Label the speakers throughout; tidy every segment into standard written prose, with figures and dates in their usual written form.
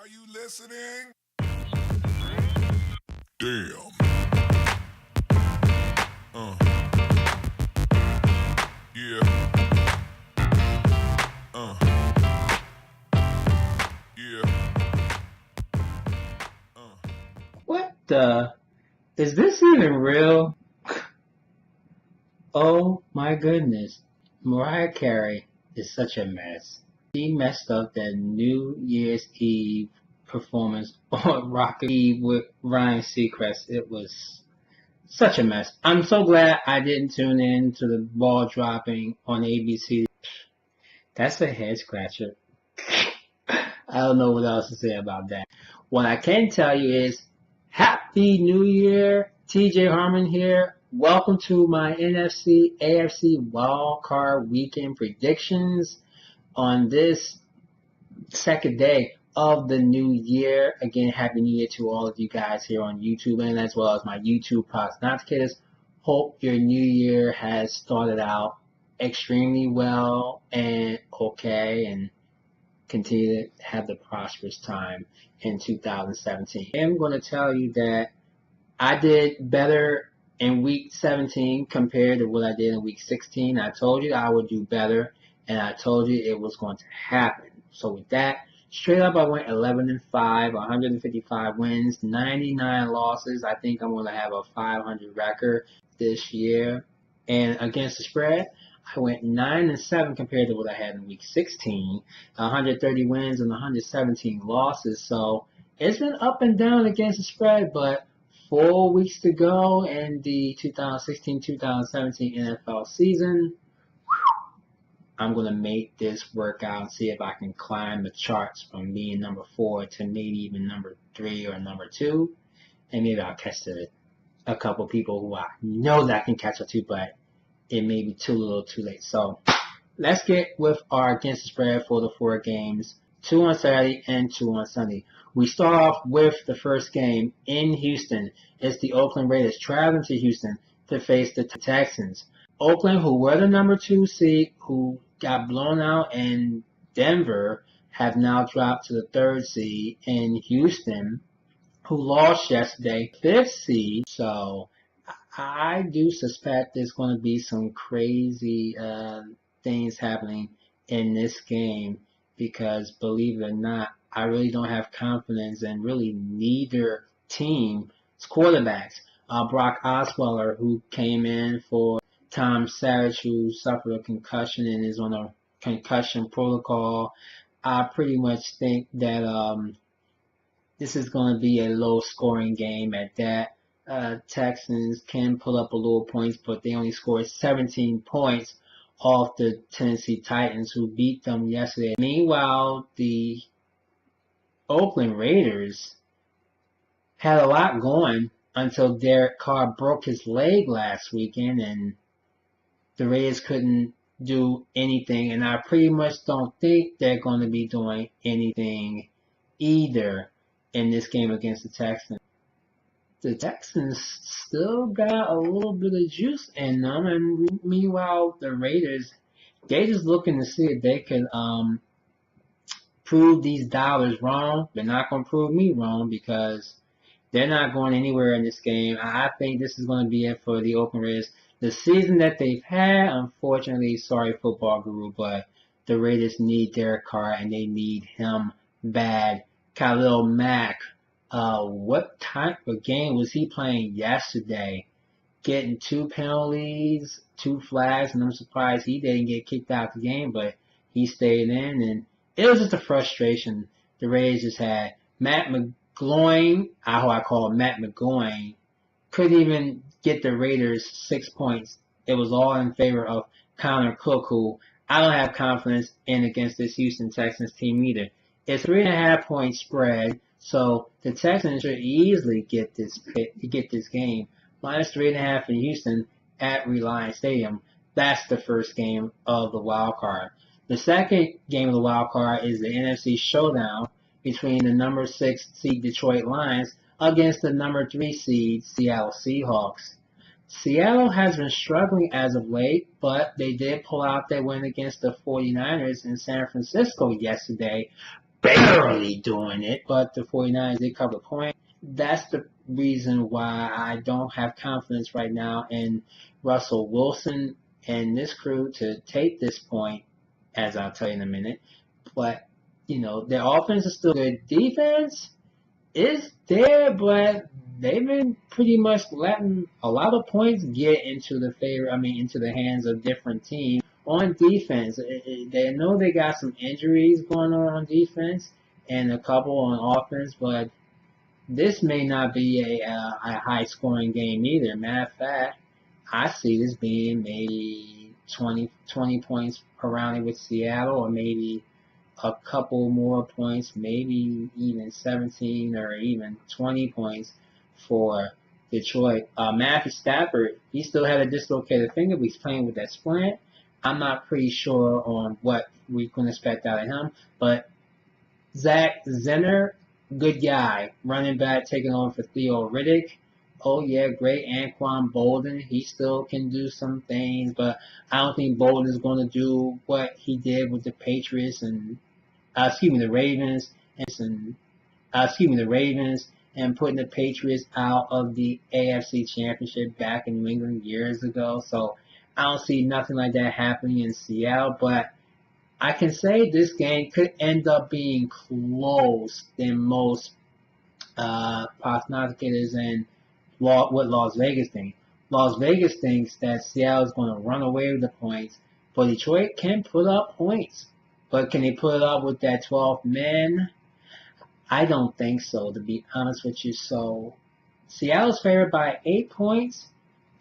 Speaker 1: Are you listening? Damn. Yeah. Yeah.
Speaker 2: What the? Is this even real? Oh my goodness. Mariah Carey is such a mess. She messed up that New Year's Eve performance on Rocket Eve with Ryan Seacrest. It was such a mess. I'm so glad I didn't tune in to the ball dropping on ABC. That's a head scratcher. I don't know what else to say about that. What I can tell you is Happy New Year. TJ Harmon here. Welcome to my NFC AFC Wildcard Weekend predictions on this second day of the new year. Again, Happy New Year to all of you guys here on YouTube and as well as my YouTube Prognosticators. Hope your new year has started out extremely well and okay, and continue to have the prosperous time in 2017. I'm going to tell you that I did better in week 17 compared to what I did in week 16. I told you I would do better, and I told you it was going to happen. So with that, straight up I went 11-5, 155 wins, 99 losses. I think I'm going to have a 500 record this year. And against the spread, I went 9-7 compared to what I had in week 16, 130 wins and 117 losses. So it's been up and down against the spread, but 4 weeks to go in the 2016-2017 NFL season. I'm going to make this work out and see if I can climb the charts from being number 4 to maybe even number 3 or number 2. And maybe I'll catch a couple people who I know that I can catch up to, but it may be too little too late. So let's get with our against the spread for the 4 games, 2 on Saturday and 2 on Sunday. We start off with the first game in Houston. It's the Oakland Raiders traveling to Houston to face the Texans. Oakland, who were the number 2 seed, who got blown out in Denver, have now dropped to the 3rd seed in Houston, who lost yesterday, 5th seed. So I do suspect there's going to be some crazy things happening in this game because, believe it or not, I really don't have confidence in really neither team's quarterbacks. Brock Osweiler, who came in for Tom Savage, who suffered a concussion and is on a concussion protocol. I pretty much think that this is going to be a low-scoring game at that. Texans can pull up a little points, but they only scored 17 points off the Tennessee Titans, who beat them yesterday. Meanwhile, the Oakland Raiders had a lot going until Derek Carr broke his leg last weekend, and the Raiders couldn't do anything, and I pretty much don't think they're going to be doing anything either in this game against the Texans. The Texans still got a little bit of juice in them, and meanwhile, the Raiders, they just looking to see if they can prove these dollars wrong. They're not going to prove me wrong because they're not going anywhere in this game. I think this is going to be it for the Oakland Raiders. The season that they've had, unfortunately, sorry football guru, but the Raiders need Derek Carr and they need him bad. Khalil Mack, what type of game was he playing yesterday? Getting 2 penalties, 2 flags, and I'm surprised he didn't get kicked out of the game, but he stayed in, and it was just a frustration the Raiders just had. Matt McGloin, who I call Matt McGloin, couldn't even get the Raiders 6 points. It was all in favor of Connor Cook, who I don't have confidence in against this Houston Texans team either. It's 3.5 point spread, so the Texans should easily get this game. Minus 3.5 in Houston at Reliance Stadium. That's the first game of the wild card. The second game of the wild card is the NFC showdown between the number 6 seed Detroit Lions against the number 3 seed Seattle Seahawks. Seattle has been struggling as of late, but they did pull out their win against the 49ers in San Francisco yesterday. barely doing it, but the 49ers did cover the point. That's the reason why I don't have confidence right now in Russell Wilson and this crew to take this point, as I'll tell you in a minute. But, their offense is still good. Defense is there, but they've been pretty much letting a lot of points get into the hands of different teams on defense. They know they got some injuries going on defense and a couple on offense, but this may not be a high-scoring game either. Matter of fact, I see this being maybe 20 points around it with Seattle, or maybe a couple more points, maybe even 17 or even 20 points for Detroit. Matthew Stafford, he still had a dislocated finger, but he's playing with that splint. I'm not pretty sure on what we can expect out of him, but Zach Zenner, good guy, running back, taking on for Theo Riddick. Oh yeah, great. Anquan Bolden, he still can do some things, but I don't think Bolden is going to do what he did with the Patriots and the Ravens and putting the Patriots out of the AFC Championship back in New England years ago. So I don't see nothing like that happening in Seattle, but I can say this game could end up being close than most prognosticators and what Las Vegas think. Las Vegas thinks that Seattle is going to run away with the points, but Detroit can put up points. But can they put it up with that 12 men? I don't think so, to be honest with you. So Seattle's favored by 8 points.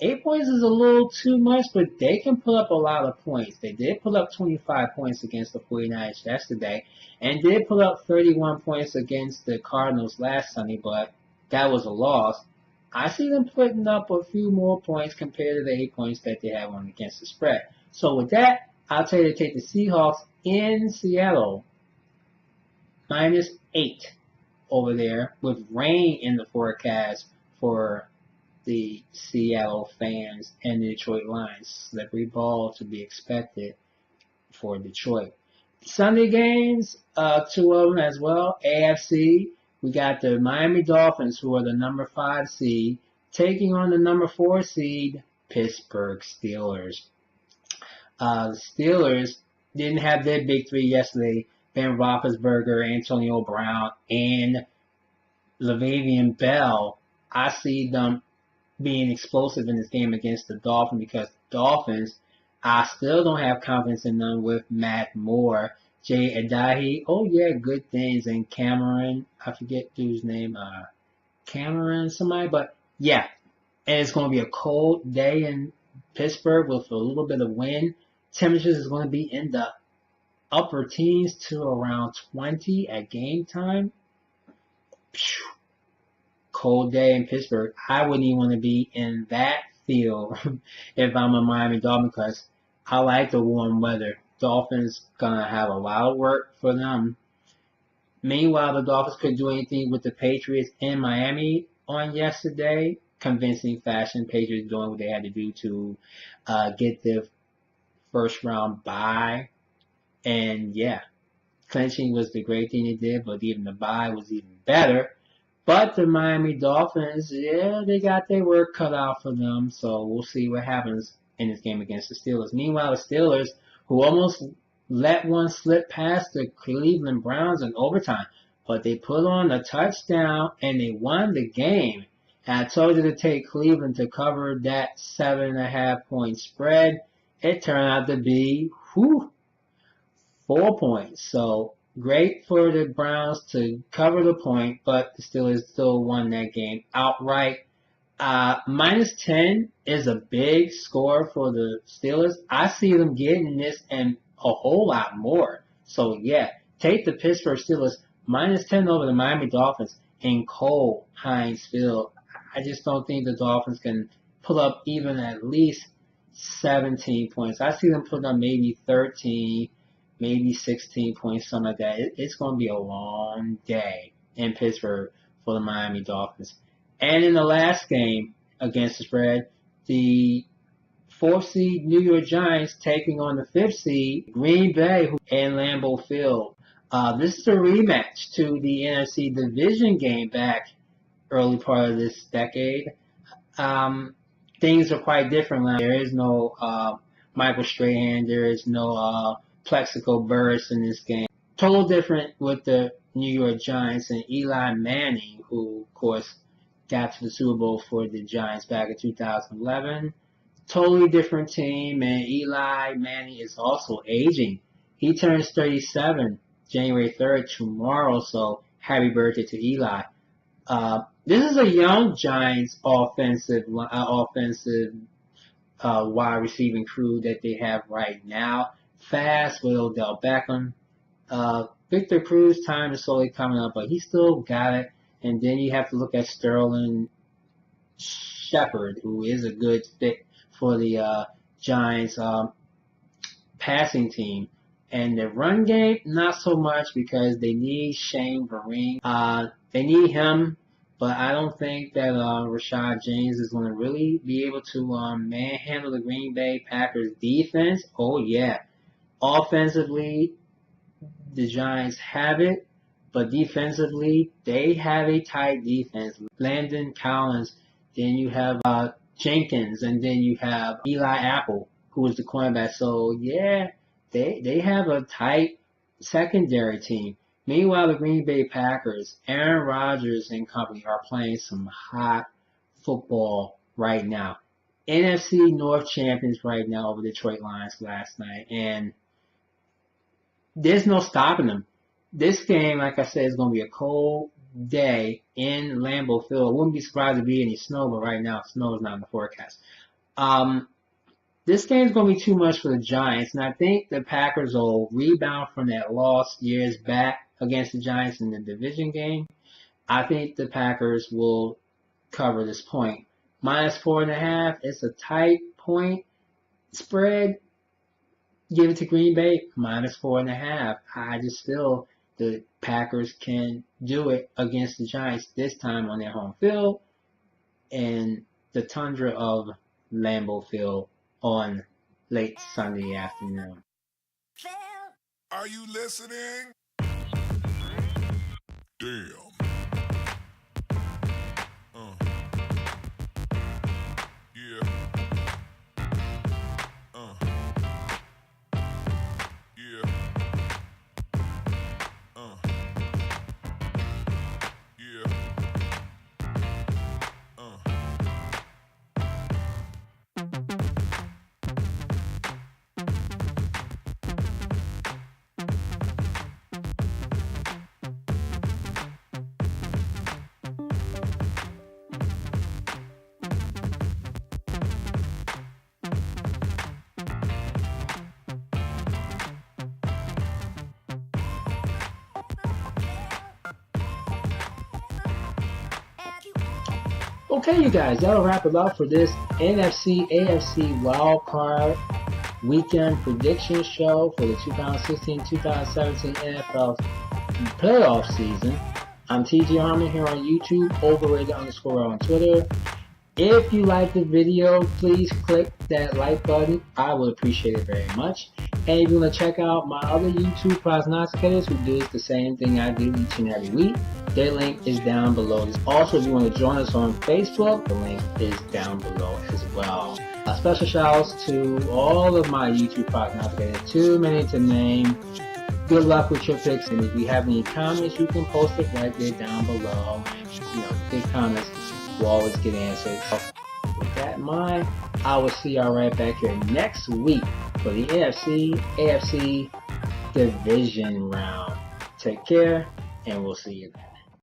Speaker 2: 8 points is a little too much, but they can put up a lot of points. They did put up 25 points against the 49ers yesterday, and did put up 31 points against the Cardinals last Sunday, but that was a loss. I see them putting up a few more points compared to the 8 points that they have on against the spread. So with that, I'll tell you to take the Seahawks in Seattle, -8 over there, with rain in the forecast for the Seattle fans and the Detroit Lions. Slippery ball to be expected for Detroit. Sunday games, 2 of them as well. AFC, we got the Miami Dolphins, who are the number 5 seed, taking on the number 4 seed, Pittsburgh Steelers. The Steelers didn't have their big three yesterday. Ben Roethlisberger, Antonio Brown, and Le'Veon Bell. I see them being explosive in this game against the Dolphins, because the Dolphins, I still don't have confidence in them with Matt Moore. Jay Ajayi, oh yeah, good things. And Cameron, I forget dude's name, Cameron somebody, but yeah. And it's going to be a cold day in Pittsburgh with a little bit of wind. Temperatures is going to be in the upper teens to around 20 at game time. Cold day in Pittsburgh. I wouldn't even want to be in that field if I'm a Miami Dolphin, because I like the warm weather. Dolphins gonna have a lot of work for them. Meanwhile, the Dolphins couldn't do anything with the Patriots in Miami on yesterday. Convincing fashion. Patriots doing what they had to do to get their first round bye. And yeah, clinching was the great thing they did, but even the bye was even better. But the Miami Dolphins, yeah, they got their work cut out for them. So we'll see what happens in this game against the Steelers. Meanwhile, the Steelers, who almost let one slip past the Cleveland Browns in overtime, but they put on a touchdown and they won the game. And I told you to take Cleveland to cover that 7.5 point spread. It turned out to be 4 points. So great for the Browns to cover the point, but the Steelers still won that game outright. -10 is a big score for the Steelers. I see them getting this and a whole lot more. So yeah, take the Pittsburgh Steelers -10 over the Miami Dolphins in cold Heinz Field. I just don't think the Dolphins can pull up even at least 17 points. I see them putting up maybe 13, maybe 16 points, something like that. It's going to be a long day in Pittsburgh for the Miami Dolphins. And in the last game against the spread, the 4th seed New York Giants taking on the 5th seed Green Bay in Lambeau Field. This is a rematch to the NFC division game back early part of this decade. Things are quite different now. There is no Michael Strahan. There is no Plexico Burress in this game. Total different with the New York Giants and Eli Manning, who, of course, got to the Super Bowl for the Giants back in 2011. Totally different team, and Eli Manning is also aging. He turns 37 January 3rd tomorrow, so happy birthday to Eli. This is a young Giants offensive wide receiving crew that they have right now. Fast with Odell Beckham. Victor Cruz time is slowly coming up, but he still got it. And then you have to look at Sterling Shepard, who is a good fit for the Giants passing team. And the run game, not so much because they need Shane Vereen. They need him, but I don't think that Rashad James is going to really be able to manhandle the Green Bay Packers defense. Oh, yeah. Offensively, the Giants have it, but defensively, they have a tight defense. Landon Collins, then you have Jenkins, and then you have Eli Apple, who is the cornerback. So, yeah, they have a tight secondary team. Meanwhile, the Green Bay Packers, Aaron Rodgers and company are playing some hot football right now. NFC North champions right now over Detroit Lions last night, and there's no stopping them. This game, like I said, is going to be a cold day in Lambeau Field. I wouldn't be surprised to be any snow, but right now, snow is not in the forecast. This game is going to be too much for the Giants, and I think the Packers will rebound from that loss years back against the Giants in the division game. I think the Packers will cover this point. -4.5, it's a tight point spread. Give it to Green Bay, -4.5. I just feel the Packers can do it against the Giants this time on their home field and the tundra of Lambeau Field on late Sunday afternoon.
Speaker 1: Are you listening? Damn. Yeah. Yeah. Yeah.
Speaker 2: Okay, you guys, that'll wrap it up for this NFC AFC Wildcard Weekend Prediction Show for the 2016-2017 NFL Playoff Season. I'm TJ Harmon here on YouTube, overrated_, on Twitter. If you like the video, please click that like button. I would appreciate it very much. And if you want to check out my other YouTube Prognosticators who do the same thing I do each and every week, their link is down below. Also, if you want to join us on Facebook, the link is down below as well. A special shout out to all of my YouTube Prognosticators. Too many to name. Good luck with your picks. And if you have any comments, you can post it right there down below. Big comments will always get answered. So with that in mind, I will see y'all right back here next week for the NFC AFC Division Round. Take care, and we'll see you then.